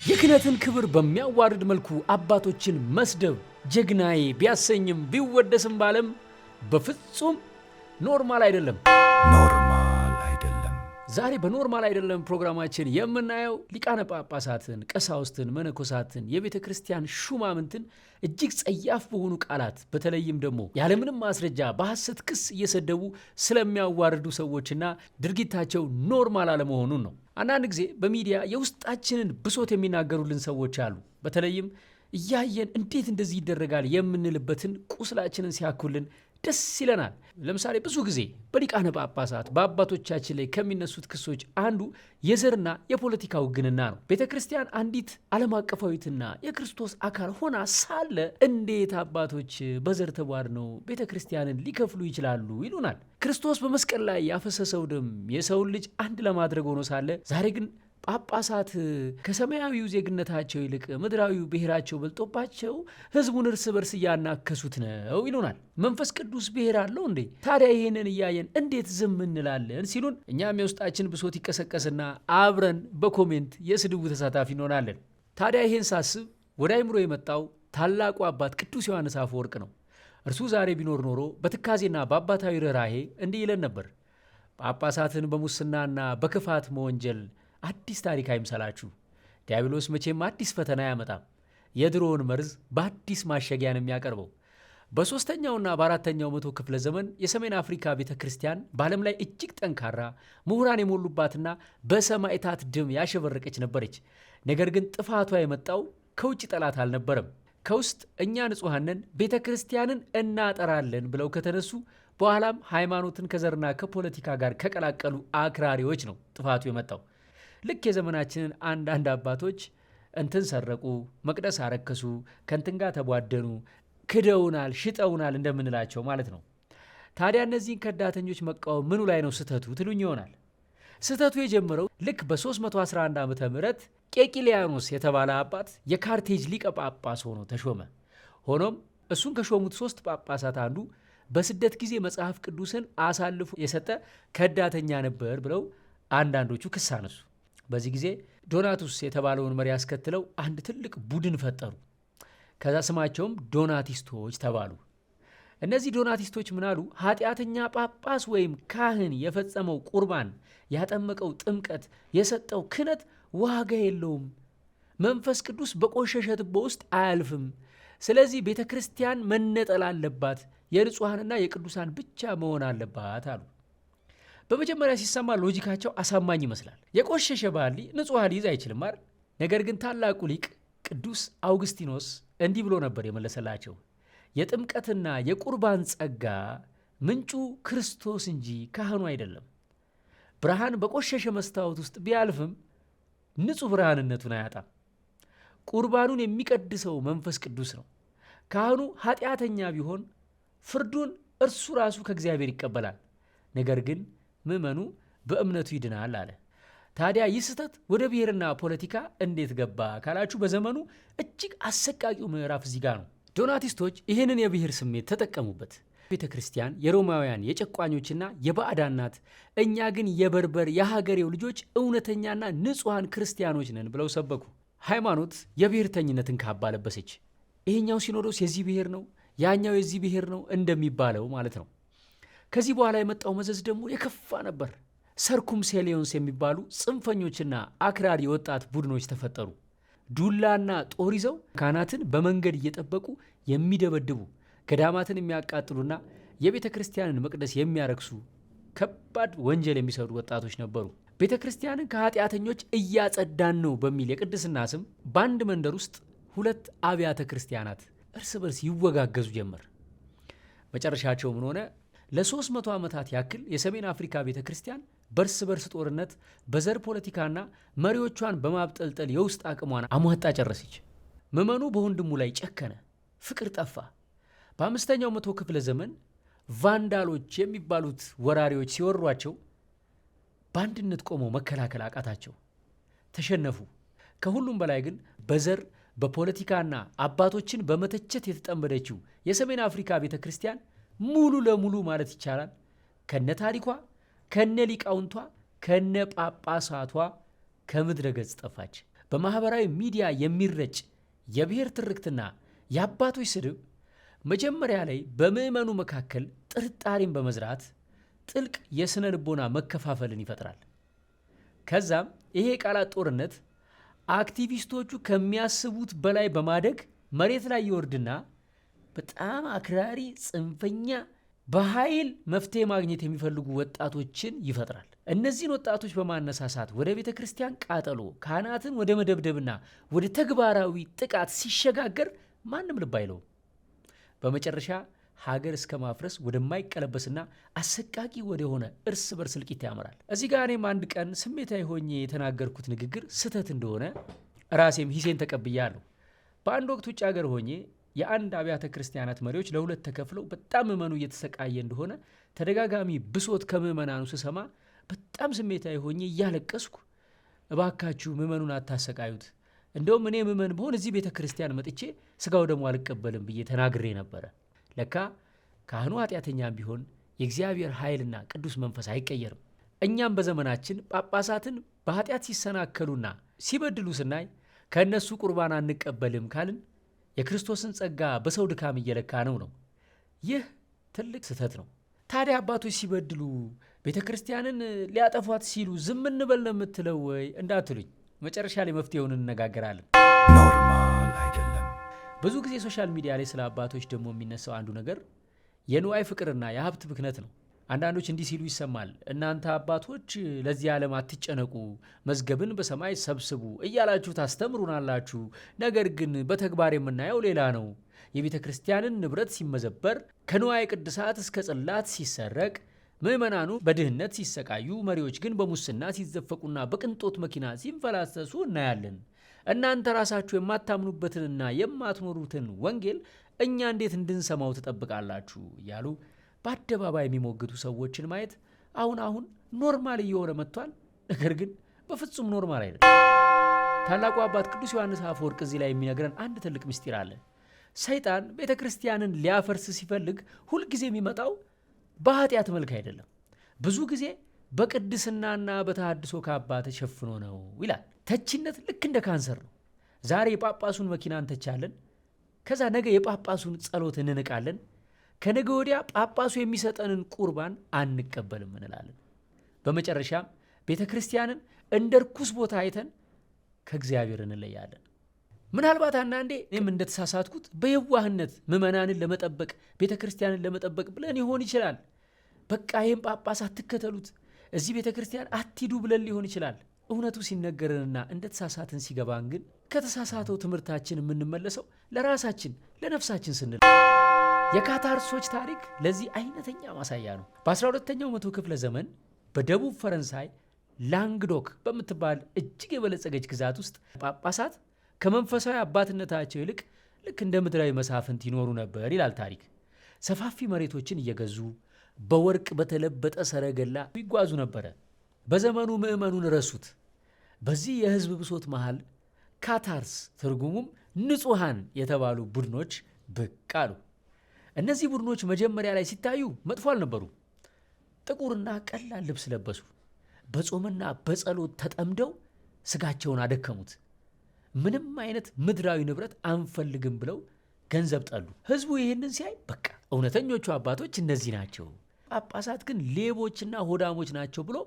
የክህነትን ክብር በሚያዋርድ መልኩ አባቶችን መስደብ ጀግናዬ ቢያሰኝም ቢወደስም ባለም በፍጹም ኖርማል አይደለም። ዛሬ በኖርማል አይደለም ፕሮግራማችን የምናየው ሊቃነ ጳጳሳትን፣ ቀሳውስትን፣ መነኮሳትን፣ የቤተ ክርስቲያን ሹማምንትን እጅግ ጸያፍ በሆኑ ቃላት በተለይም ደግሞ ያለምንም ማስረጃ በሐሰት ክስ እየሰደቡ ስለሚያዋርዱ ሰዎችና ድርጊታቸው ኖርማል አለመሆኑን ነው። አንዳንድ ጊዜ በሚዲያ የውስጣችንን ብሶት የሚናገሩልን ሰዎች አሉ። በተለይም እያየን እንዴት እንደዚህ ይደረጋል የምንልበትን ቁስላችንን ሲያኩልን ደስ ይለናል። ለምሳሌ ብዙ ጊዜ በሊቃነ ጳጳሳት በአባቶቻችን ላይ ከሚነሱት ክሶች አንዱ የዘርና የፖለቲካ ውግንና ነው። ቤተ ክርስቲያን አንዲት ዓለም አቀፋዊትና የክርስቶስ አካል ሆና ሳለ እንዴት አባቶች በዘር ተቧድነው ቤተ ክርስቲያንን ሊከፍሉ ይችላሉ ይሉናል። ክርስቶስ በመስቀል ላይ ያፈሰሰው ደም የሰውን ልጅ አንድ ለማድረግ ሆኖ ሳለ ዛሬ ግን ጳጳሳት ከሰማያዊው ዜግነታቸው ይልቅ ምድራዊው ብሔራቸው በልጦባቸው ሕዝቡን እርስ በርስ እያናከሱት ነው ይሉናል። መንፈስ ቅዱስ ብሔር አለው እንዴ? ታዲያ ይህንን እያየን እንዴት ዝም እንላለን ሲሉን እኛም የውስጣችን ብሶት ይቀሰቀስና አብረን በኮሜንት የስድቡ ተሳታፊ እንሆናለን። ታዲያ ይህን ሳስብ ወደ አይምሮ የመጣው ታላቁ አባት ቅዱስ ዮሐንስ አፈወርቅ ነው። እርሱ ዛሬ ቢኖር ኖሮ በትካዜና በአባታዊ ርኅራኄ እንዲህ ይለን ነበር። ጳጳሳትን በሙስናና በክፋት መወንጀል አዲስ ታሪክ አይምሰላችሁ። ዲያብሎስ መቼም አዲስ ፈተና አያመጣም። የድሮውን መርዝ በአዲስ ማሸጊያ ነው የሚያቀርበው። በሦስተኛውና በአራተኛው መቶ ክፍለ ዘመን የሰሜን አፍሪካ ቤተ ክርስቲያን በዓለም ላይ እጅግ ጠንካራ ምሁራን የሞሉባትና በሰማዕታት ደም ያሸበረቀች ነበረች። ነገር ግን ጥፋቷ የመጣው ከውጭ ጠላት አልነበረም። ከውስጥ እኛ ንጹሐንን ቤተ ክርስቲያንን እናጠራለን ብለው ከተነሱ በኋላም ሃይማኖትን ከዘርና ከፖለቲካ ጋር ከቀላቀሉ አክራሪዎች ነው ጥፋቱ የመጣው። ልክ የዘመናችንን አንዳንድ አባቶች እንትን ሰረቁ፣ መቅደስ አረከሱ፣ ከንትን ጋር ተቧደኑ፣ ክደውናል፣ ሽጠውናል እንደምንላቸው ማለት ነው። ታዲያ እነዚህን ከዳተኞች መቃወም ምኑ ላይ ነው ስህተቱ ትሉኝ ይሆናል። ስህተቱ የጀመረው ልክ በ311 ዓመተ ምህረት ቄቂሊያኖስ የተባለ አባት የካርቴጅ ሊቀ ጳጳስ ሆኖ ተሾመ። ሆኖም እሱን ከሾሙት 3 ጳጳሳት አንዱ በስደት ጊዜ መጽሐፍ ቅዱስን አሳልፎ የሰጠ ከዳተኛ ነበር ብለው አንዳንዶቹ ክስ አነሱ። በዚህ ጊዜ ዶናቱስ የተባለውን መሪ ያስከትለው አንድ ትልቅ ቡድን ፈጠሩ። ከዛ ስማቸውም ዶናቲስቶች ተባሉ። እነዚህ ዶናቲስቶች ምናሉ? ኃጢአተኛ ጳጳስ ወይም ካህን የፈጸመው ቁርባን፣ ያጠመቀው ጥምቀት፣ የሰጠው ክህነት ዋጋ የለውም። መንፈስ ቅዱስ በቆሸሸ ትቦ ውስጥ አያልፍም። ስለዚህ ቤተ ክርስቲያን መነጠል አለባት፣ የንጹሐንና የቅዱሳን ብቻ መሆን አለባት አሉ። በመጀመሪያ ሲሰማ ሎጂካቸው አሳማኝ ይመስላል። የቆሸሸ ባህሊ ንጹሕ ሊይዝ አይችልም አይደል? ነገር ግን ታላቁ ሊቅ ቅዱስ አውግስቲኖስ እንዲህ ብሎ ነበር የመለሰላቸው። የጥምቀትና የቁርባን ጸጋ ምንጩ ክርስቶስ እንጂ ካህኑ አይደለም። ብርሃን በቆሸሸ መስታወት ውስጥ ቢያልፍም ንጹሕ ብርሃንነቱን አያጣም። ቁርባኑን የሚቀድሰው መንፈስ ቅዱስ ነው። ካህኑ ኃጢአተኛ ቢሆን ፍርዱን እርሱ ራሱ ከእግዚአብሔር ይቀበላል። ነገር ግን ምዕመኑ በእምነቱ ይድናል አለ። ታዲያ ይህ ስህተት ወደ ብሔርና ፖለቲካ እንዴት ገባ ካላችሁ በዘመኑ እጅግ አሰቃቂው ምዕራፍ እዚህ ጋር ነው። ዶናቲስቶች ይህንን የብሔር ስሜት ተጠቀሙበት። ቤተ ክርስቲያን የሮማውያን የጨቋኞችና የባዕዳን ናት፣ እኛ ግን የበርበር የሀገሬው ልጆች እውነተኛና ንጹሐን ክርስቲያኖች ነን ብለው ሰበኩ። ሃይማኖት የብሔርተኝነትን ካባ ለበሰች። ይሄኛው ሲኖዶስ የዚህ ብሔር ነው፣ ያኛው የዚህ ብሔር ነው እንደሚባለው ማለት ነው። ከዚህ በኋላ የመጣው መዘዝ ደግሞ የከፋ ነበር። ሰርኩም ሴሊዮንስ የሚባሉ ጽንፈኞችና አክራሪ ወጣት ቡድኖች ተፈጠሩ። ዱላና ጦር ይዘው ካህናትን በመንገድ እየጠበቁ የሚደበድቡ፣ ገዳማትን የሚያቃጥሉና የቤተ ክርስቲያንን መቅደስ የሚያረክሱ ከባድ ወንጀል የሚሰሩ ወጣቶች ነበሩ። ቤተ ክርስቲያንን ከኃጢአተኞች እያጸዳን ነው በሚል የቅድስና ስም በአንድ መንደር ውስጥ 2 አብያተ ክርስቲያናት እርስ በርስ ይወጋገዙ ጀመር። መጨረሻቸው ምን ሆነ? ለ300 ዓመታት ያክል የሰሜን አፍሪካ ቤተ ክርስቲያን በርስ በርስ ጦርነት፣ በዘር ፖለቲካና መሪዎቿን በማብጠልጠል የውስጥ አቅሟን አሟጣ ጨረሰች። ምዕመኑ በወንድሙ ላይ ጨከነ፣ ፍቅር ጠፋ። በ5ኛው መቶ ክፍለ ዘመን ቫንዳሎች የሚባሉት ወራሪዎች ሲወሯቸው በአንድነት ቆመው መከላከል አቃታቸው፣ ተሸነፉ። ከሁሉም በላይ ግን በዘር በፖለቲካና አባቶችን በመተቸት የተጠመደችው የሰሜን አፍሪካ ቤተ ክርስቲያን ሙሉ ለሙሉ ማለት ይቻላል ከነ ታሪኳ፣ ከነ ሊቃውንቷ፣ ከነ ጳጳሳቷ ከምድረ ገጽ ጠፋች። በማህበራዊ ሚዲያ የሚረጭ የብሔር ትርክትና የአባቶች ስድብ መጀመሪያ ላይ በምዕመኑ መካከል ጥርጣሬን በመዝራት ጥልቅ የስነ ልቦና መከፋፈልን ይፈጥራል። ከዛም ይሄ የቃላት ጦርነት አክቲቪስቶቹ ከሚያስቡት በላይ በማደግ መሬት ላይ ይወርድና በጣም አክራሪ ጽንፈኛ በኃይል መፍትሄ ማግኘት የሚፈልጉ ወጣቶችን ይፈጥራል። እነዚህን ወጣቶች በማነሳሳት ወደ ቤተ ክርስቲያን ቃጠሎ፣ ካህናትን ወደ መደብደብና ወደ ተግባራዊ ጥቃት ሲሸጋገር ማንም ልብ አይለውም። በመጨረሻ ሀገር እስከ ማፍረስ ወደማይቀለበስና አሰቃቂ ወደሆነ እርስ በርስ እልቂት ያመራል። እዚህ ጋር እኔም አንድ ቀን ስሜታዊ ሆኜ የተናገርኩት ንግግር ስህተት እንደሆነ ራሴም ሂሴን ተቀብያለሁ። በአንድ ወቅት ውጭ ሀገር ሆኜ የአንድ አብያተ ክርስቲያናት መሪዎች ለሁለት ተከፍለው በጣም ምዕመኑ እየተሰቃየ እንደሆነ ተደጋጋሚ ብሶት ከምዕመናኑ ስሰማ በጣም ስሜታዊ ሆኜ እያለቀስኩ እባካችሁ ምዕመኑን አታሰቃዩት፣ እንደውም እኔ ምዕመን በሆን እዚህ ቤተ ክርስቲያን መጥቼ ስጋው ደግሞ አልቀበልም ብዬ ተናግሬ ነበረ። ለካ ካህኑ ኃጢአተኛም ቢሆን የእግዚአብሔር ኃይልና ቅዱስ መንፈስ አይቀየርም። እኛም በዘመናችን ጳጳሳትን በኃጢአት ሲሰናከሉና ሲበድሉ ስናይ ከእነሱ ቁርባን አንቀበልም ካልን የክርስቶስን ጸጋ በሰው ድካም እየለካ ነው። ይህ ትልቅ ስህተት ነው። ታዲያ አባቶች ሲበድሉ ቤተ ክርስቲያንን ሊያጠፏት ሲሉ ዝም እንበል ነው የምትለው ወይ እንዳትሉኝ፣ መጨረሻ ላይ መፍትሄውን እንነጋገራለን። ኖርማል አይደለም። ብዙ ጊዜ ሶሻል ሚዲያ ላይ ስለ አባቶች ደግሞ የሚነሳው አንዱ ነገር የንዋይ ፍቅርና የሀብት ብክነት ነው። አንዳንዶች እንዲህ ሲሉ ይሰማል። እናንተ አባቶች ለዚህ ዓለም አትጨነቁ፣ መዝገብን በሰማይ ሰብስቡ እያላችሁ ታስተምሩናላችሁ። ነገር ግን በተግባር የምናየው ሌላ ነው። የቤተ ክርስቲያንን ንብረት ሲመዘበር፣ ከንዋይ ቅድሳት እስከ ጽላት ሲሰረቅ፣ ምዕመናኑ በድህነት ሲሰቃዩ፣ መሪዎች ግን በሙስና ሲዘፈቁና በቅንጦት መኪና ሲንፈላሰሱ እናያለን። እናንተ ራሳችሁ የማታምኑበትንና የማትኖሩትን ወንጌል እኛ እንዴት እንድንሰማው ትጠብቃላችሁ? እያሉ በአደባባይ የሚሞግቱ ሰዎችን ማየት አሁን ኖርማል እየሆነ መጥቷል። ነገር ግን በፍጹም ኖርማል አይደለም። ታላቁ አባት ቅዱስ ዮሐንስ አፈወርቅ እዚህ ላይ የሚነግረን አንድ ትልቅ ምስጢር አለ። ሰይጣን ቤተ ክርስቲያንን ሊያፈርስ ሲፈልግ ሁልጊዜ የሚመጣው በኃጢአት መልክ አይደለም፣ ብዙ ጊዜ በቅድስናና በተሃድሶ ካባ ተሸፍኖ ነው ይላል። ተቺነት ልክ እንደ ካንሰር ነው። ዛሬ የጳጳሱን መኪና እንተቻለን፣ ከዛ ነገ የጳጳሱን ጸሎት እንንቃለን፣ ከነገ ወዲያ ጳጳሱ የሚሰጠንን ቁርባን አንቀበልም እንላለን። በመጨረሻም ቤተ ክርስቲያንን እንደ ርኩስ ቦታ አይተን ከእግዚአብሔር እንለያለን። ምናልባት አንዳንዴ እኔም እንደተሳሳትኩት በየዋህነት ምዕመናንን ለመጠበቅ ቤተ ክርስቲያንን ለመጠበቅ ብለን ይሆን ይችላል። በቃ ይህም ጳጳስ አትከተሉት፣ እዚህ ቤተ ክርስቲያን አትሂዱ ብለን ሊሆን ይችላል። እውነቱ ሲነገረንና እንደተሳሳትን ሲገባን ግን ከተሳሳተው ትምህርታችን የምንመለሰው ለራሳችን ለነፍሳችን ስንል። የካታርሶች ታሪክ ለዚህ አይነተኛ ማሳያ ነው። በ12ኛው መቶ ክፍለ ዘመን በደቡብ ፈረንሳይ ላንግዶክ በምትባል እጅግ የበለጸገች ግዛት ውስጥ ጳጳሳት ከመንፈሳዊ አባትነታቸው ይልቅ ልክ እንደ ምድራዊ መሳፍንት ይኖሩ ነበር ይላል ታሪክ። ሰፋፊ መሬቶችን እየገዙ በወርቅ በተለበጠ ሰረገላ ይጓዙ ነበረ። በዘመኑ ምዕመኑን ረሱት። በዚህ የህዝብ ብሶት መሃል ካታርስ ትርጉሙም ንጹሃን የተባሉ ቡድኖች ብቅ አሉ። እነዚህ ቡድኖች መጀመሪያ ላይ ሲታዩ መጥፎ አልነበሩ። ጥቁርና ቀላል ልብስ ለበሱ። በጾምና በጸሎት ተጠምደው ስጋቸውን አደከሙት። ምንም አይነት ምድራዊ ንብረት አንፈልግም ብለው ገንዘብ ጠሉ። ህዝቡ ይህንን ሲያይ በቃ እውነተኞቹ አባቶች እነዚህ ናቸው፣ ጳጳሳት ግን ሌቦችና ሆዳሞች ናቸው ብሎ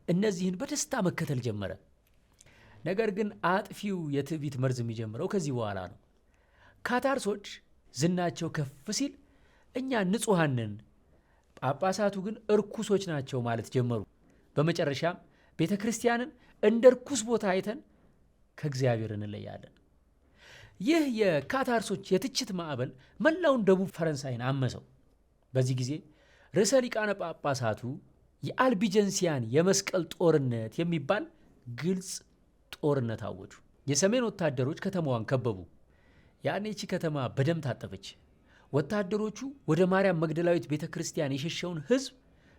እነዚህን በደስታ መከተል ጀመረ። ነገር ግን አጥፊው የትዕቢት መርዝ የሚጀምረው ከዚህ በኋላ ነው። ካታርሶች ዝናቸው ከፍ ሲል እኛ ንጹሃን ነን፣ ጳጳሳቱ ግን እርኩሶች ናቸው ማለት ጀመሩ። በመጨረሻም ቤተ ክርስቲያንን እንደ እርኩስ ቦታ አይተን ከእግዚአብሔር እንለያለን። ይህ የካታርሶች የትችት ማዕበል መላውን ደቡብ ፈረንሳይን አመሰው። በዚህ ጊዜ ርዕሰ ሊቃነ ጳጳሳቱ የአልቢጀንሲያን የመስቀል ጦርነት የሚባል ግልጽ ጦርነት አወጁ። የሰሜን ወታደሮች ከተማዋን ከበቡ። ያኔቺ ከተማ በደም ታጠበች። ወታደሮቹ ወደ ማርያም መግደላዊት ቤተ ክርስቲያን የሸሸውን ህዝብ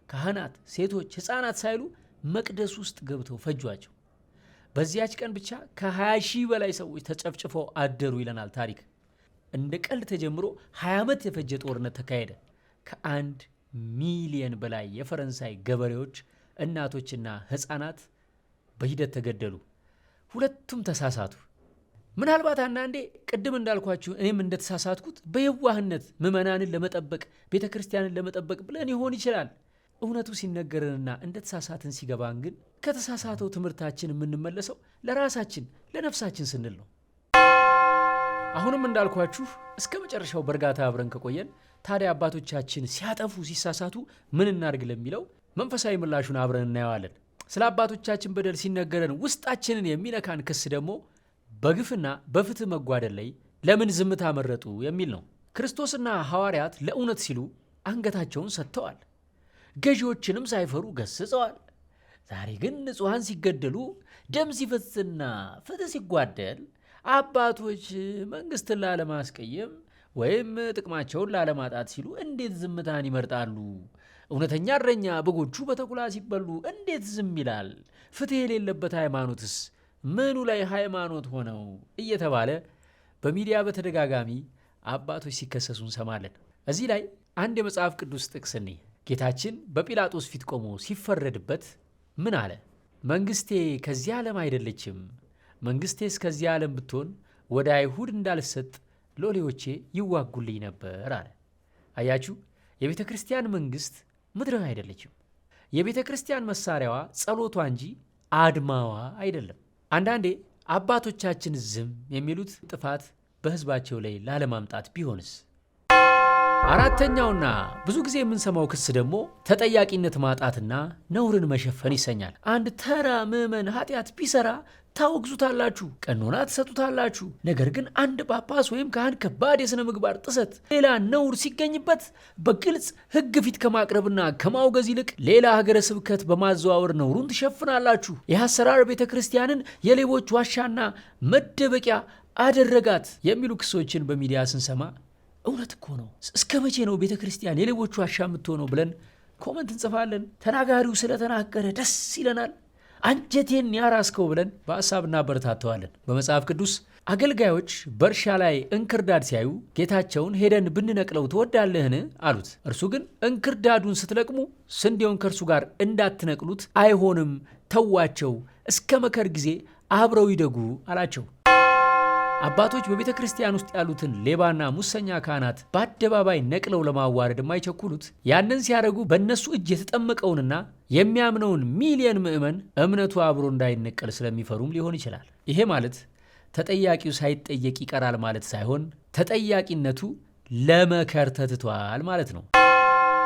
ካህናት፣ ሴቶች፣ ሕፃናት ሳይሉ መቅደስ ውስጥ ገብተው ፈጇቸው። በዚያች ቀን ብቻ ከ20 ሺህ በላይ ሰዎች ተጨፍጭፈው አደሩ ይለናል ታሪክ። እንደ ቀልድ ተጀምሮ 20 ዓመት የፈጀ ጦርነት ተካሄደ። ከ1 ሚሊየን በላይ የፈረንሳይ ገበሬዎች፣ እናቶችና ሕፃናት በሂደት ተገደሉ። ሁለቱም ተሳሳቱ። ምናልባት አንዳንዴ ቅድም እንዳልኳችሁ እኔም እንደተሳሳትኩት በየዋህነት ምዕመናንን ለመጠበቅ ቤተክርስቲያንን ለመጠበቅ ብለን ይሆን ይችላል። እውነቱ ሲነገረንና እንደተሳሳትን ሲገባን ግን ከተሳሳተው ትምህርታችን የምንመለሰው ለራሳችን ለነፍሳችን ስንል ነው። አሁንም እንዳልኳችሁ እስከ መጨረሻው በእርጋታ አብረን ከቆየን ታዲያ አባቶቻችን ሲያጠፉ ሲሳሳቱ ምን እናድርግ ለሚለው መንፈሳዊ ምላሹን አብረን እናየዋለን። ስለ አባቶቻችን በደል ሲነገረን ውስጣችንን የሚነካን ክስ ደግሞ በግፍና በፍትህ መጓደል ላይ ለምን ዝምታ መረጡ የሚል ነው። ክርስቶስና ሐዋርያት ለእውነት ሲሉ አንገታቸውን ሰጥተዋል። ገዢዎችንም ሳይፈሩ ገስጸዋል። ዛሬ ግን ንጹሐን ሲገደሉ፣ ደም ሲፈስና ፍትህ ሲጓደል አባቶች መንግስትን ላለማስቀየም ወይም ጥቅማቸውን ላለማጣት ሲሉ እንዴት ዝምታን ይመርጣሉ? እውነተኛ እረኛ በጎቹ በተኩላ ሲበሉ እንዴት ዝም ይላል? ፍትህ የሌለበት ሃይማኖትስ ምኑ ላይ ሃይማኖት ሆነው እየተባለ በሚዲያ በተደጋጋሚ አባቶች ሲከሰሱ እንሰማለን። እዚህ ላይ አንድ የመጽሐፍ ቅዱስ ጥቅስ እኔ ጌታችን በጲላጦስ ፊት ቆሞ ሲፈረድበት ምን አለ? መንግስቴ ከዚህ ዓለም አይደለችም። መንግስቴስ ከዚህ ዓለም ብትሆን ወደ አይሁድ እንዳልሰጥ ሎሌዎቼ ይዋጉልኝ ነበር አለ። አያችሁ፣ የቤተ ክርስቲያን መንግስት ምድራዊ አይደለችም። የቤተ ክርስቲያን መሳሪያዋ ጸሎቷ እንጂ አድማዋ አይደለም። አንዳንዴ አባቶቻችን ዝም የሚሉት ጥፋት በህዝባቸው ላይ ላለማምጣት ቢሆንስ? አራተኛውና ብዙ ጊዜ የምንሰማው ክስ ደግሞ ተጠያቂነት ማጣትና ነውርን መሸፈን ይሰኛል። አንድ ተራ ምዕመን ኃጢአት ቢሰራ ታወግዙታላችሁ፣ ቀኖና ትሰጡታላችሁ። ነገር ግን አንድ ጳጳስ ወይም ካህን ከባድ የሥነ ምግባር ጥሰት፣ ሌላ ነውር ሲገኝበት በግልጽ ሕግ ፊት ከማቅረብና ከማውገዝ ይልቅ ሌላ ሀገረ ስብከት በማዘዋወር ነውሩን ትሸፍናላችሁ። ይህ አሰራር ቤተ ክርስቲያንን የሌቦች ዋሻና መደበቂያ አደረጋት የሚሉ ክሶችን በሚዲያ ስንሰማ እውነት እኮ ነው። እስከ መቼ ነው ቤተ ክርስቲያን የሌቦች ዋሻ የምትሆነው ብለን ኮመንት እንጽፋለን። ተናጋሪው ስለተናገረ ደስ ይለናል። አንጀቴን ያራስከው ብለን በሐሳብ እናበረታተዋለን። በመጽሐፍ ቅዱስ አገልጋዮች በእርሻ ላይ እንክርዳድ ሲያዩ ጌታቸውን ሄደን ብንነቅለው ትወዳለህን አሉት። እርሱ ግን እንክርዳዱን ስትለቅሙ ስንዴውን ከእርሱ ጋር እንዳትነቅሉት አይሆንም፣ ተዋቸው፣ እስከ መከር ጊዜ አብረው ይደጉ አላቸው። አባቶች በቤተ ክርስቲያን ውስጥ ያሉትን ሌባና ሙሰኛ ካህናት በአደባባይ ነቅለው ለማዋረድ የማይቸኩሉት ያንን ሲያደርጉ በእነሱ እጅ የተጠመቀውንና የሚያምነውን ሚሊየን ምዕመን እምነቱ አብሮ እንዳይነቀል ስለሚፈሩም ሊሆን ይችላል። ይሄ ማለት ተጠያቂው ሳይጠየቅ ይቀራል ማለት ሳይሆን ተጠያቂነቱ ለመከር ተትቷል ማለት ነው።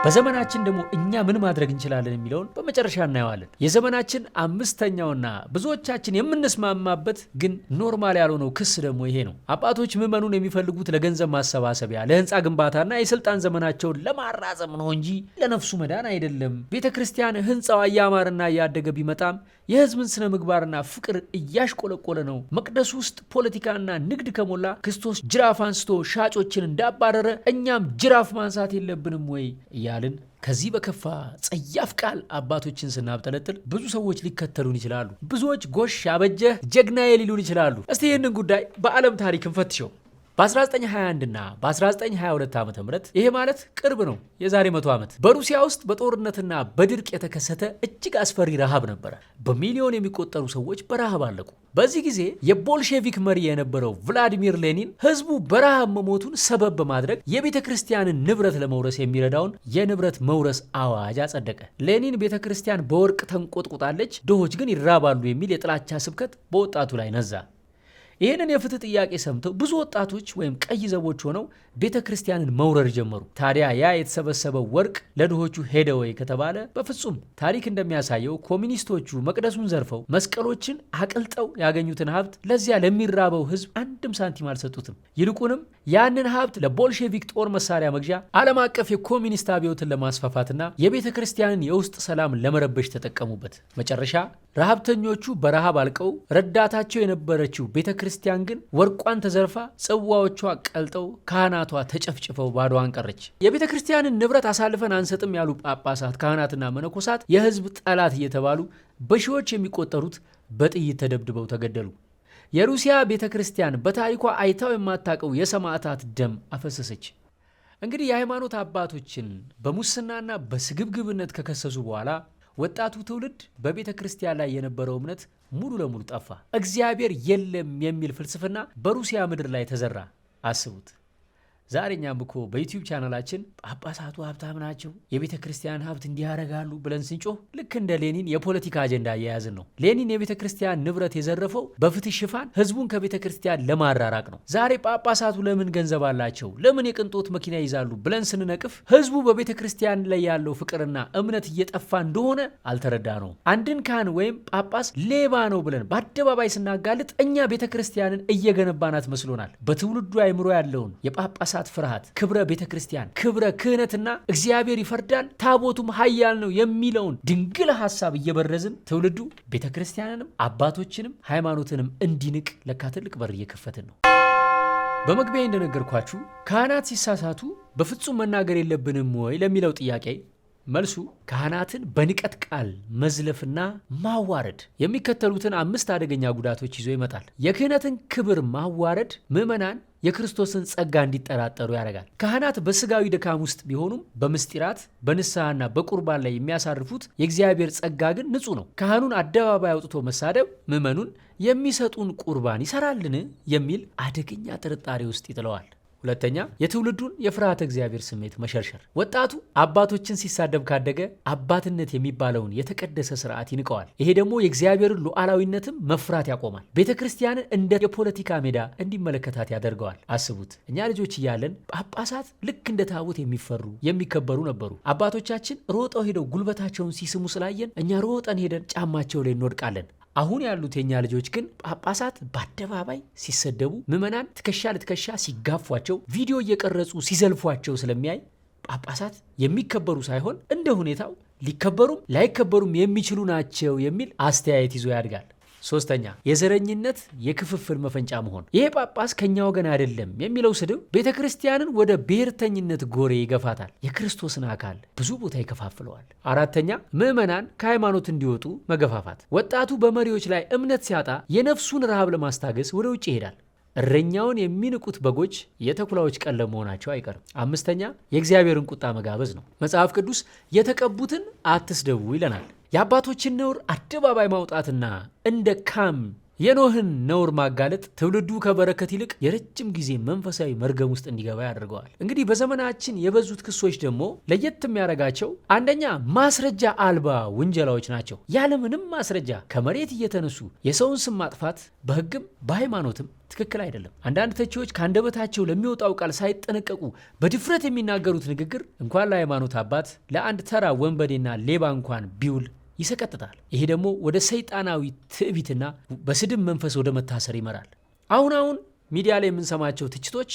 በዘመናችን ደግሞ እኛ ምን ማድረግ እንችላለን የሚለውን በመጨረሻ እናየዋለን። የዘመናችን አምስተኛውና ብዙዎቻችን የምንስማማበት ግን ኖርማል ያልሆነው ክስ ደግሞ ይሄ ነው። አባቶች ምዕመኑን የሚፈልጉት ለገንዘብ ማሰባሰቢያ፣ ለህንፃ ግንባታና የስልጣን ዘመናቸውን ለማራዘም ነው እንጂ ለነፍሱ መዳን አይደለም። ቤተ ክርስቲያን ህንፃዋ እያማረና እያደገ ቢመጣም የህዝብን ስነ ምግባርና ፍቅር እያሽቆለቆለ ነው። መቅደሱ ውስጥ ፖለቲካና ንግድ ከሞላ ክርስቶስ ጅራፍ አንስቶ ሻጮችን እንዳባረረ እኛም ጅራፍ ማንሳት የለብንም ወይ እያልን ከዚህ በከፋ ጸያፍ ቃል አባቶችን ስናብጠለጥል ብዙ ሰዎች ሊከተሉን ይችላሉ። ብዙዎች ጎሽ አበጀህ ጀግናዬ ሊሉን ይችላሉ። እስቲ ይህንን ጉዳይ በዓለም ታሪክ እንፈትሸው። በ1921 እና በ1922 ዓ.ም ይሄ ማለት ቅርብ ነው፣ የዛሬ 100 ዓመት በሩሲያ ውስጥ በጦርነትና በድርቅ የተከሰተ እጅግ አስፈሪ ረሃብ ነበረ። በሚሊዮን የሚቆጠሩ ሰዎች በረሃብ አለቁ። በዚህ ጊዜ የቦልሼቪክ መሪ የነበረው ቭላዲሚር ሌኒን ህዝቡ በረሃብ መሞቱን ሰበብ በማድረግ የቤተ ክርስቲያንን ንብረት ለመውረስ የሚረዳውን የንብረት መውረስ አዋጅ አጸደቀ። ሌኒን ቤተ ክርስቲያን በወርቅ ተንቆጥቁጣለች፣ ድሆች ግን ይራባሉ የሚል የጥላቻ ስብከት በወጣቱ ላይ ነዛ። ይህንን የፍትህ ጥያቄ ሰምተው ብዙ ወጣቶች ወይም ቀይ ዘቦች ሆነው ቤተ ክርስቲያንን መውረር ጀመሩ። ታዲያ ያ የተሰበሰበው ወርቅ ለድሆቹ ሄደ ወይ ከተባለ በፍጹም። ታሪክ እንደሚያሳየው ኮሚኒስቶቹ መቅደሱን ዘርፈው መስቀሎችን አቅልጠው ያገኙትን ሀብት ለዚያ ለሚራበው ህዝብ አንድም ሳንቲም አልሰጡትም። ይልቁንም ያንን ሀብት ለቦልሼቪክ ጦር መሳሪያ መግዣ፣ ዓለም አቀፍ የኮሚኒስት አብዮትን ለማስፋፋትና የቤተ ክርስቲያንን የውስጥ ሰላም ለመረበሽ ተጠቀሙበት። መጨረሻ ረሃብተኞቹ በረሃብ አልቀው ረዳታቸው የነበረችው ቤተ ክርስቲያን ግን ወርቋን ተዘርፋ ጽዋዎቿ ቀልጠው ካህናቷ ተጨፍጭፈው ባዶዋን ቀረች። የቤተ ክርስቲያንን ንብረት አሳልፈን አንሰጥም ያሉ ጳጳሳት፣ ካህናትና መነኮሳት የህዝብ ጠላት እየተባሉ በሺዎች የሚቆጠሩት በጥይት ተደብድበው ተገደሉ። የሩሲያ ቤተ ክርስቲያን በታሪኳ አይታው የማታውቀው የሰማዕታት ደም አፈሰሰች። እንግዲህ የሃይማኖት አባቶችን በሙስናና በስግብግብነት ከከሰሱ በኋላ ወጣቱ ትውልድ በቤተ ክርስቲያን ላይ የነበረው እምነት ሙሉ ለሙሉ ጠፋ። እግዚአብሔር የለም የሚል ፍልስፍና በሩሲያ ምድር ላይ ተዘራ። አስቡት። ዛሬ እኛም እኮ በዩቲዩብ ቻናላችን ጳጳሳቱ ሀብታም ናቸው፣ የቤተ ክርስቲያን ሀብት እንዲያረጋሉ ብለን ስንጮህ ልክ እንደ ሌኒን የፖለቲካ አጀንዳ እየያዝን ነው። ሌኒን የቤተ ክርስቲያን ንብረት የዘረፈው በፍትህ ሽፋን ህዝቡን ከቤተ ክርስቲያን ለማራራቅ ነው። ዛሬ ጳጳሳቱ ለምን ገንዘብ አላቸው፣ ለምን የቅንጦት መኪና ይዛሉ ብለን ስንነቅፍ ህዝቡ በቤተ ክርስቲያን ላይ ያለው ፍቅርና እምነት እየጠፋ እንደሆነ አልተረዳ ነው። አንድን ካህን ወይም ጳጳስ ሌባ ነው ብለን በአደባባይ ስናጋልጥ እኛ ቤተ ክርስቲያንን እየገነባናት መስሎናል። በትውልዱ አይምሮ ያለውን የጳጳስ ፍርሃት፣ ክብረ ቤተ ክርስቲያን፣ ክብረ ክህነትና እግዚአብሔር ይፈርዳል ታቦቱም ኃያል ነው የሚለውን ድንግል ሐሳብ እየበረዝን ትውልዱ ቤተ ክርስቲያንንም አባቶችንም ሃይማኖትንም እንዲንቅ ለካ ትልቅ በር እየከፈትን ነው። በመግቢያ እንደነገርኳችሁ ካህናት ሲሳሳቱ በፍጹም መናገር የለብንም ወይ ለሚለው ጥያቄ መልሱ ካህናትን በንቀት ቃል መዝለፍና ማዋረድ የሚከተሉትን 5 አደገኛ ጉዳቶች ይዞ ይመጣል። የክህነትን ክብር ማዋረድ ምዕመናን የክርስቶስን ጸጋ እንዲጠራጠሩ ያደርጋል። ካህናት በስጋዊ ድካም ውስጥ ቢሆኑም በምስጢራት በንስሐና በቁርባን ላይ የሚያሳርፉት የእግዚአብሔር ጸጋ ግን ንጹህ ነው። ካህኑን አደባባይ አውጥቶ መሳደብ ምዕመኑን የሚሰጡን ቁርባን ይሰራልን የሚል አደገኛ ጥርጣሬ ውስጥ ይጥለዋል። ሁለተኛ፣ የትውልዱን የፍርሃተ እግዚአብሔር ስሜት መሸርሸር። ወጣቱ አባቶችን ሲሳደብ ካደገ አባትነት የሚባለውን የተቀደሰ ስርዓት ይንቀዋል። ይሄ ደግሞ የእግዚአብሔርን ሉዓላዊነትም መፍራት ያቆማል። ቤተ ክርስቲያንን እንደ የፖለቲካ ሜዳ እንዲመለከታት ያደርገዋል። አስቡት፣ እኛ ልጆች እያለን ጳጳሳት ልክ እንደ ታቦት የሚፈሩ የሚከበሩ ነበሩ። አባቶቻችን ሮጠው ሄደው ጉልበታቸውን ሲስሙ ስላየን እኛ ሮጠን ሄደን ጫማቸው ላይ እንወድቃለን። አሁን ያሉት የኛ ልጆች ግን ጳጳሳት በአደባባይ ሲሰደቡ፣ ምዕመናን ትከሻ ለትከሻ ሲጋፏቸው፣ ቪዲዮ እየቀረጹ ሲዘልፏቸው ስለሚያይ ጳጳሳት የሚከበሩ ሳይሆን እንደ ሁኔታው ሊከበሩም ላይከበሩም የሚችሉ ናቸው የሚል አስተያየት ይዞ ያድጋል። ሶስተኛ፣ የዘረኝነት የክፍፍል መፈንጫ መሆን። ይሄ ጳጳስ ከኛ ወገን አይደለም የሚለው ስድብ ቤተ ክርስቲያንን ወደ ብሔርተኝነት ጎሬ ይገፋታል። የክርስቶስን አካል ብዙ ቦታ ይከፋፍለዋል። አራተኛ፣ ምዕመናን ከሃይማኖት እንዲወጡ መገፋፋት። ወጣቱ በመሪዎች ላይ እምነት ሲያጣ የነፍሱን ረሃብ ለማስታገስ ወደ ውጭ ይሄዳል። እረኛውን የሚንቁት በጎች የተኩላዎች ቀለብ መሆናቸው አይቀርም። አምስተኛ፣ የእግዚአብሔርን ቁጣ መጋበዝ ነው። መጽሐፍ ቅዱስ የተቀቡትን አትስደቡ ይለናል። የአባቶችን ነውር አደባባይ ማውጣትና እንደ ካም የኖህን ነውር ማጋለጥ ትውልዱ ከበረከት ይልቅ የረጅም ጊዜ መንፈሳዊ መርገም ውስጥ እንዲገባ ያደርገዋል። እንግዲህ በዘመናችን የበዙት ክሶች ደግሞ ለየት የሚያደርጋቸው አንደኛ ማስረጃ አልባ ውንጀላዎች ናቸው። ያለምንም ማስረጃ ከመሬት እየተነሱ የሰውን ስም ማጥፋት በሕግም በሃይማኖትም ትክክል አይደለም። አንዳንድ ተቺዎች ከአንደበታቸው ለሚወጣው ቃል ሳይጠነቀቁ በድፍረት የሚናገሩት ንግግር እንኳን ለሃይማኖት አባት ለአንድ ተራ ወንበዴና ሌባ እንኳን ቢውል ይሰቀጥጣል። ይሄ ደግሞ ወደ ሰይጣናዊ ትዕቢትና በስድብ መንፈስ ወደ መታሰር ይመራል። አሁን ሚዲያ ላይ የምንሰማቸው ትችቶች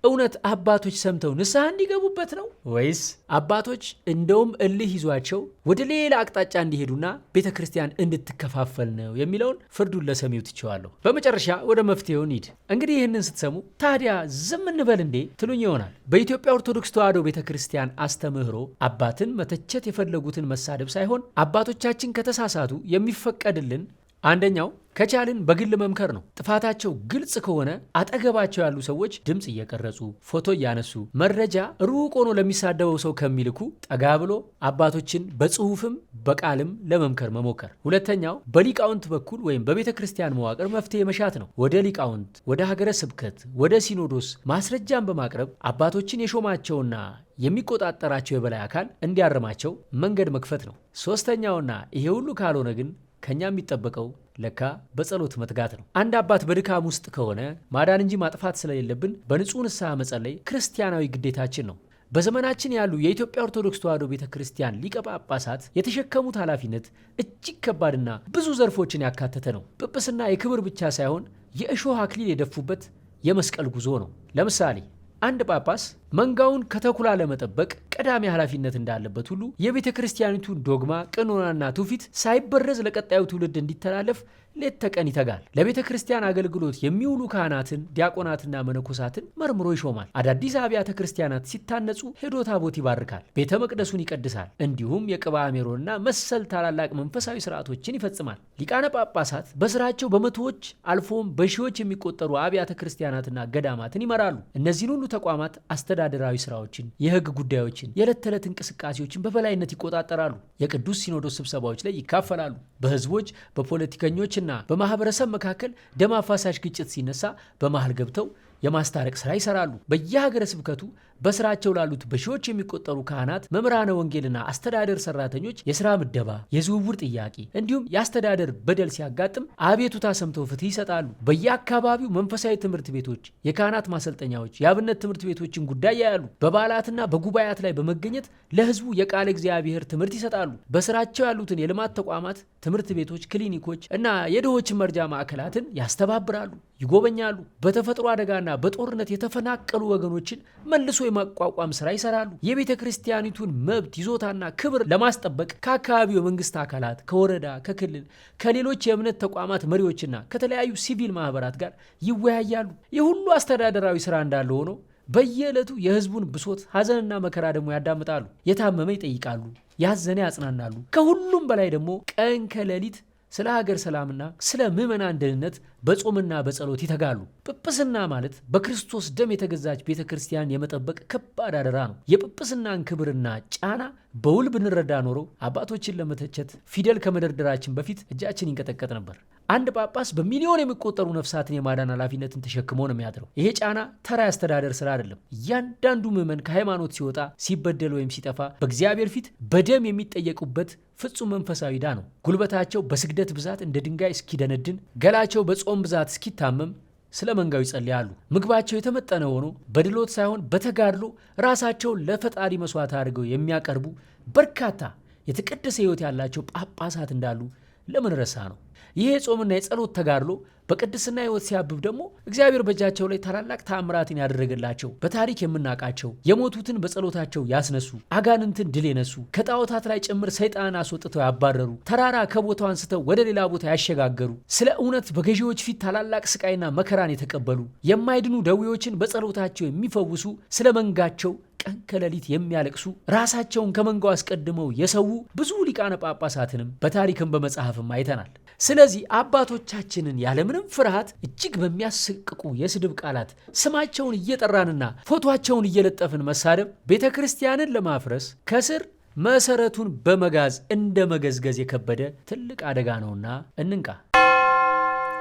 እውነት አባቶች ሰምተው ንስሐ እንዲገቡበት ነው ወይስ አባቶች እንደውም እልህ ይዟቸው ወደ ሌላ አቅጣጫ እንዲሄዱና ቤተ ክርስቲያን እንድትከፋፈል ነው የሚለውን ፍርዱን ለሰሚው ትቼዋለሁ። በመጨረሻ ወደ መፍትሄው እንሂድ። እንግዲህ ይህንን ስትሰሙ ታዲያ ዝም እንበል እንዴ ትሉኝ ይሆናል። በኢትዮጵያ ኦርቶዶክስ ተዋሕዶ ቤተ ክርስቲያን አስተምህሮ አባትን መተቸት የፈለጉትን መሳደብ ሳይሆን አባቶቻችን ከተሳሳቱ የሚፈቀድልን አንደኛው ከቻልን በግል መምከር ነው። ጥፋታቸው ግልጽ ከሆነ አጠገባቸው ያሉ ሰዎች ድምፅ እየቀረጹ ፎቶ እያነሱ መረጃ ሩቅ ሆኖ ለሚሳደበው ሰው ከሚልኩ ጠጋ ብሎ አባቶችን በጽሁፍም በቃልም ለመምከር መሞከር። ሁለተኛው በሊቃውንት በኩል ወይም በቤተ ክርስቲያን መዋቅር መፍትሄ መሻት ነው። ወደ ሊቃውንት፣ ወደ ሀገረ ስብከት፣ ወደ ሲኖዶስ ማስረጃን በማቅረብ አባቶችን የሾማቸውና የሚቆጣጠራቸው የበላይ አካል እንዲያርማቸው መንገድ መክፈት ነው። ሶስተኛውና ይሄ ሁሉ ካልሆነ ግን ከኛ የሚጠበቀው ለካ በጸሎት መትጋት ነው። አንድ አባት በድካም ውስጥ ከሆነ ማዳን እንጂ ማጥፋት ስለሌለብን በንጹህ ንስሐ መጸለይ ክርስቲያናዊ ግዴታችን ነው። በዘመናችን ያሉ የኢትዮጵያ ኦርቶዶክስ ተዋሕዶ ቤተ ክርስቲያን ሊቀ ጳጳሳት የተሸከሙት ኃላፊነት እጅግ ከባድና ብዙ ዘርፎችን ያካተተ ነው። ጵጵስና የክብር ብቻ ሳይሆን የእሾህ አክሊል የደፉበት የመስቀል ጉዞ ነው። ለምሳሌ አንድ ጳጳስ መንጋውን ከተኩላ ለመጠበቅ ቀዳሚ ኃላፊነት እንዳለበት ሁሉ የቤተ ክርስቲያኒቱን ዶግማ፣ ቀኖናና ትውፊት ሳይበረዝ ለቀጣዩ ትውልድ እንዲተላለፍ ሌት ተቀን ይተጋል። ለቤተ ክርስቲያን አገልግሎት የሚውሉ ካህናትን፣ ዲያቆናትና መነኮሳትን መርምሮ ይሾማል። አዳዲስ አብያተ ክርስቲያናት ሲታነጹ ሄዶ ታቦት ይባርካል፣ ቤተ መቅደሱን ይቀድሳል። እንዲሁም የቅባ ሜሮንና መሰል ታላላቅ መንፈሳዊ ስርዓቶችን ይፈጽማል። ሊቃነ ጳጳሳት በስራቸው በመቶዎች አልፎም በሺዎች የሚቆጠሩ አብያተ ክርስቲያናትና ገዳማትን ይመራሉ። እነዚህን ሁሉ ተቋማት አስተዳደራዊ ስራዎችን፣ የህግ ጉዳዮችን፣ የዕለት ተዕለት እንቅስቃሴዎችን በበላይነት ይቆጣጠራሉ። የቅዱስ ሲኖዶስ ስብሰባዎች ላይ ይካፈላሉ። በህዝቦች በፖለቲከኞችና በማህበረሰብ መካከል ደም አፋሳሽ ግጭት ሲነሳ በመሃል ገብተው የማስታረቅ ስራ ይሰራሉ። በየሀገረ ስብከቱ በስራቸው ላሉት በሺዎች የሚቆጠሩ ካህናት፣ መምህራነ ወንጌልና አስተዳደር ሰራተኞች የስራ ምደባ፣ የዝውውር ጥያቄ እንዲሁም የአስተዳደር በደል ሲያጋጥም አቤቱታ ሰምተው ፍትህ ይሰጣሉ። በየአካባቢው መንፈሳዊ ትምህርት ቤቶች፣ የካህናት ማሰልጠኛዎች፣ የአብነት ትምህርት ቤቶችን ጉዳይ ያያሉ። በበዓላትና በጉባኤያት ላይ በመገኘት ለህዝቡ የቃለ እግዚአብሔር ትምህርት ይሰጣሉ። በስራቸው ያሉትን የልማት ተቋማት፣ ትምህርት ቤቶች፣ ክሊኒኮች እና የድሆችን መርጃ ማዕከላትን ያስተባብራሉ፣ ይጎበኛሉ። በተፈጥሮ አደጋና በጦርነት የተፈናቀሉ ወገኖችን መልሶ የማቋቋም ስራ ይሰራሉ። የቤተ ክርስቲያኒቱን መብት ይዞታና ክብር ለማስጠበቅ ከአካባቢው የመንግስት አካላት፣ ከወረዳ፣ ከክልል፣ ከሌሎች የእምነት ተቋማት መሪዎችና ከተለያዩ ሲቪል ማህበራት ጋር ይወያያሉ። የሁሉ አስተዳደራዊ ስራ እንዳለ ሆኖ በየዕለቱ የህዝቡን ብሶት፣ ሐዘንና መከራ ደግሞ ያዳምጣሉ። የታመመ ይጠይቃሉ፣ ያዘነ ያጽናናሉ። ከሁሉም በላይ ደግሞ ቀን ከሌሊት ስለ ሀገር ሰላምና ስለ ምዕመናን ደህንነት በጾምና በጸሎት ይተጋሉ። ጵጵስና ማለት በክርስቶስ ደም የተገዛች ቤተ ክርስቲያን የመጠበቅ ከባድ አደራ ነው። የጵጵስናን ክብርና ጫና በውል ብንረዳ ኖሮ አባቶችን ለመተቸት ፊደል ከመደርደራችን በፊት እጃችን ይንቀጠቀጥ ነበር። አንድ ጳጳስ በሚሊዮን የሚቆጠሩ ነፍሳትን የማዳን ኃላፊነትን ተሸክሞ ነው የሚያድረው። ይሄ ጫና ተራ ያስተዳደር ስራ አይደለም። እያንዳንዱ ምዕመን ከሃይማኖት ሲወጣ፣ ሲበደል ወይም ሲጠፋ በእግዚአብሔር ፊት በደም የሚጠየቁበት ፍጹም መንፈሳዊ ዕዳ ነው። ጉልበታቸው በስግደት ብዛት እንደ ድንጋይ እስኪደነድን፣ ገላቸው በጾም ብዛት እስኪታመም ስለ መንጋው ይጸልያሉ። ምግባቸው የተመጠነ ሆኖ በድሎት ሳይሆን በተጋድሎ ራሳቸውን ለፈጣሪ መስዋዕት አድርገው የሚያቀርቡ በርካታ የተቀደሰ ሕይወት ያላቸው ጳጳሳት እንዳሉ ለምን ረሳ ነው? ይህ የጾምና የጸሎት ተጋድሎ በቅድስና ሕይወት ሲያብብ ደግሞ እግዚአብሔር በእጃቸው ላይ ታላላቅ ተአምራትን ያደረገላቸው በታሪክ የምናውቃቸው የሞቱትን በጸሎታቸው ያስነሱ፣ አጋንንትን ድል የነሱ፣ ከጣዖታት ላይ ጭምር ሰይጣንን አስወጥተው ያባረሩ፣ ተራራ ከቦታው አንስተው ወደ ሌላ ቦታ ያሸጋገሩ፣ ስለ እውነት በገዢዎች ፊት ታላላቅ ስቃይና መከራን የተቀበሉ፣ የማይድኑ ደዌዎችን በጸሎታቸው የሚፈውሱ፣ ስለ መንጋቸው ቀን ከሌሊት የሚያለቅሱ፣ ራሳቸውን ከመንጋው አስቀድመው የሰው ብዙ ሊቃነ ጳጳሳትንም በታሪክም በመጽሐፍም አይተናል። ስለዚህ አባቶቻችንን ያለምንም ፍርሃት እጅግ በሚያስቅቁ የስድብ ቃላት ስማቸውን እየጠራንና ፎቶአቸውን እየለጠፍን መሳደብ ቤተ ክርስቲያንን ለማፍረስ ከስር መሰረቱን በመጋዝ እንደ መገዝገዝ የከበደ ትልቅ አደጋ ነውና እንንቃ።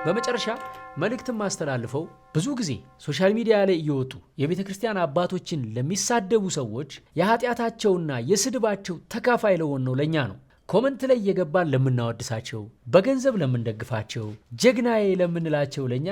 በመጨረሻ መልእክትም ማስተላልፈው ብዙ ጊዜ ሶሻል ሚዲያ ላይ እየወጡ የቤተ ክርስቲያን አባቶችን ለሚሳደቡ ሰዎች የኃጢአታቸውና የስድባቸው ተካፋይ ለሆነው ለኛ ነው። ኮመንት ላይ እየገባን ለምናወድሳቸው፣ በገንዘብ ለምንደግፋቸው፣ ጀግናዬ ለምንላቸው ለኛ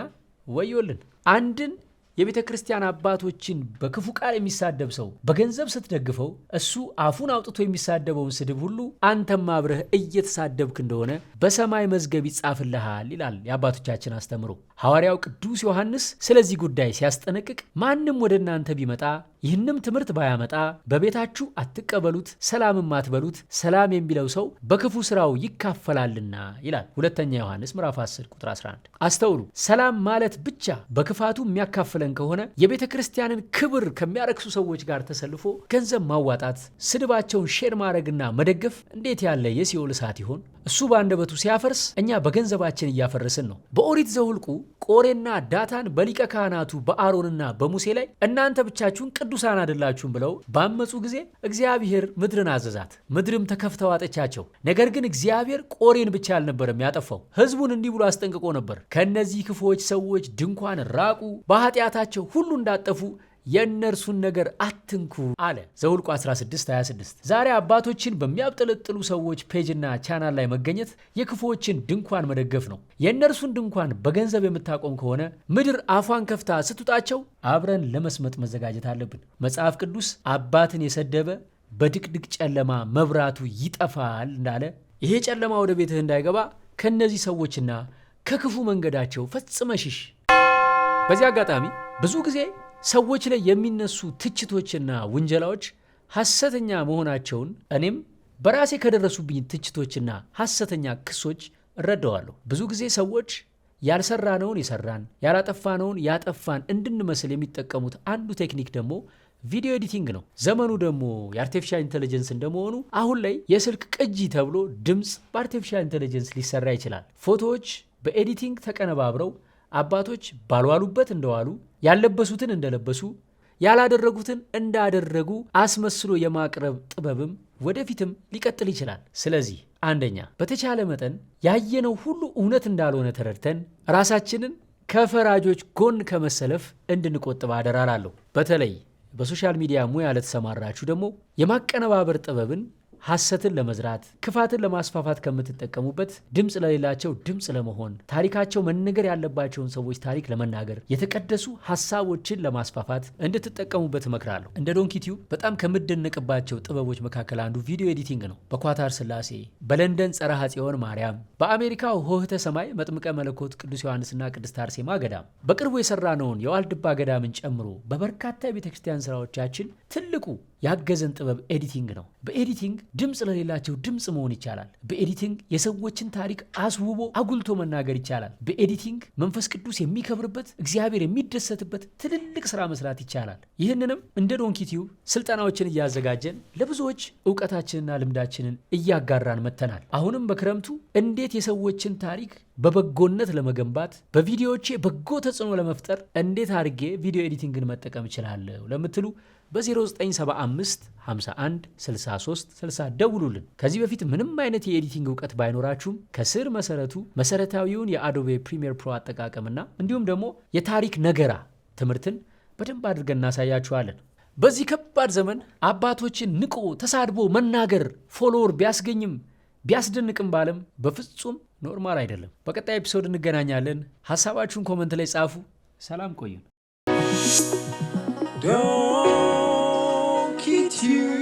ወዮልን። አንድን የቤተ ክርስቲያን አባቶችን በክፉ ቃል የሚሳደብ ሰው በገንዘብ ስትደግፈው እሱ አፉን አውጥቶ የሚሳደበውን ስድብ ሁሉ አንተም አብረህ እየተሳደብክ እንደሆነ በሰማይ መዝገብ ይጻፍልሃል ይላል የአባቶቻችን አስተምሮ። ሐዋርያው ቅዱስ ዮሐንስ ስለዚህ ጉዳይ ሲያስጠነቅቅ ማንም ወደ እናንተ ቢመጣ ይህንም ትምህርት ባያመጣ በቤታችሁ አትቀበሉት፣ ሰላምም አትበሉት፣ ሰላም የሚለው ሰው በክፉ ስራው ይካፈላልና ይላል ሁለተኛ ዮሐንስ ምዕራፍ 10 ቁጥር 11። አስተውሉ። ሰላም ማለት ብቻ በክፋቱ የሚያካፍለን ከሆነ የቤተ ክርስቲያንን ክብር ከሚያረክሱ ሰዎች ጋር ተሰልፎ ገንዘብ ማዋጣት፣ ስድባቸውን ሼር ማድረግና መደገፍ እንዴት ያለ የሲኦል እሳት ይሆን? እሱ በአንደበቱ ሲያፈርስ እኛ በገንዘባችን እያፈረስን ነው። በኦሪት ዘኍልቍ ቆሬና ዳታን በሊቀ ካህናቱ በአሮንና በሙሴ ላይ እናንተ ብቻችሁን ቅዱሳን አይደላችሁም ብለው ባመፁ ጊዜ እግዚአብሔር ምድርን አዘዛት። ምድርም ተከፍታ ዋጠቻቸው። ነገር ግን እግዚአብሔር ቆሬን ብቻ አልነበረም ያጠፋው፣ ሕዝቡን እንዲህ ብሎ አስጠንቅቆ ነበር። ከእነዚህ ክፉዎች ሰዎች ድንኳን ራቁ፣ በኃጢአታቸው ሁሉ እንዳጠፉ የእነርሱን ነገር አትንኩ አለ። ዘኍልቍ 16:26። ዛሬ አባቶችን በሚያብጠለጥሉ ሰዎች ፔጅና ቻናል ላይ መገኘት የክፉዎችን ድንኳን መደገፍ ነው። የእነርሱን ድንኳን በገንዘብ የምታቆም ከሆነ ምድር አፏን ከፍታ ስትውጣቸው አብረን ለመስመጥ መዘጋጀት አለብን። መጽሐፍ ቅዱስ አባትን የሰደበ በድቅድቅ ጨለማ መብራቱ ይጠፋል እንዳለ ይሄ ጨለማ ወደ ቤትህ እንዳይገባ ከእነዚህ ሰዎችና ከክፉ መንገዳቸው ፈጽመ ሽሽ። በዚህ አጋጣሚ ብዙ ጊዜ ሰዎች ላይ የሚነሱ ትችቶችና ውንጀላዎች ሐሰተኛ መሆናቸውን እኔም በራሴ ከደረሱብኝ ትችቶችና ሐሰተኛ ክሶች እረዳዋለሁ። ብዙ ጊዜ ሰዎች ያልሰራነውን የሰራን ያላጠፋነውን ያጠፋን እንድንመስል የሚጠቀሙት አንዱ ቴክኒክ ደግሞ ቪዲዮ ኤዲቲንግ ነው። ዘመኑ ደግሞ የአርቲፊሻል ኢንተለጀንስ እንደመሆኑ አሁን ላይ የስልክ ቅጂ ተብሎ ድምፅ በአርቲፊሻል ኢንተለጀንስ ሊሰራ ይችላል። ፎቶዎች በኤዲቲንግ ተቀነባብረው አባቶች ባልዋሉበት እንደዋሉ፣ ያለበሱትን እንደለበሱ፣ ያላደረጉትን እንዳደረጉ አስመስሎ የማቅረብ ጥበብም ወደፊትም ሊቀጥል ይችላል። ስለዚህ አንደኛ በተቻለ መጠን ያየነው ሁሉ እውነት እንዳልሆነ ተረድተን ራሳችንን ከፈራጆች ጎን ከመሰለፍ እንድንቆጥብ አደራ እላለሁ። በተለይ በሶሻል ሚዲያ ሙያ ለተሰማራችሁ ደግሞ የማቀነባበር ጥበብን ሐሰትን ለመዝራት ክፋትን ለማስፋፋት ከምትጠቀሙበት ድምፅ ለሌላቸው ድምፅ ለመሆን ታሪካቸው መነገር ያለባቸውን ሰዎች ታሪክ ለመናገር የተቀደሱ ሐሳቦችን ለማስፋፋት እንድትጠቀሙበት እመክራለሁ። እንደ ዶንኪ ቲዩብ በጣም ከምደነቅባቸው ጥበቦች መካከል አንዱ ቪዲዮ ኤዲቲንግ ነው። በኳታር ስላሴ፣ በለንደን ጸረሐ ጽዮን ማርያም፣ በአሜሪካው ሆህተ ሰማይ መጥምቀ መለኮት ቅዱስ ዮሐንስና ቅድስት አርሴማ ገዳም፣ በቅርቡ የሰራነውን የዋልድባ ገዳምን ጨምሮ በበርካታ የቤተክርስቲያን ስራዎቻችን ትልቁ ያገዘን ጥበብ ኤዲቲንግ ነው። በኤዲቲንግ ድምፅ ለሌላቸው ድምፅ መሆን ይቻላል። በኤዲቲንግ የሰዎችን ታሪክ አስውቦ አጉልቶ መናገር ይቻላል። በኤዲቲንግ መንፈስ ቅዱስ የሚከብርበት እግዚአብሔር የሚደሰትበት ትልልቅ ስራ መስራት ይቻላል። ይህንንም እንደ ዶንኪ ቲዩብ ስልጠናዎችን እያዘጋጀን ለብዙዎች እውቀታችንና ልምዳችንን እያጋራን መጥተናል። አሁንም በክረምቱ እንዴት የሰዎችን ታሪክ በበጎነት ለመገንባት በቪዲዮዎቼ በጎ ተጽዕኖ ለመፍጠር እንዴት አድርጌ ቪዲዮ ኤዲቲንግን መጠቀም እችላለሁ ለምትሉ በ0975 51 63 60 ደውሉልን። ከዚህ በፊት ምንም አይነት የኤዲቲንግ እውቀት ባይኖራችሁም ከስር መሰረቱ መሰረታዊውን የአዶቤ ፕሪሚየር ፕሮ አጠቃቀምና እንዲሁም ደግሞ የታሪክ ነገራ ትምህርትን በደንብ አድርገን እናሳያችኋለን። በዚህ ከባድ ዘመን አባቶችን ንቆ ተሳድቦ መናገር ፎሎወር ቢያስገኝም ቢያስደንቅም ባለም በፍጹም ኖርማል አይደለም። በቀጣይ ኤፒሶድ እንገናኛለን። ሐሳባችሁን ኮመንት ላይ ጻፉ። ሰላም ቆዩን። Donkey Tube.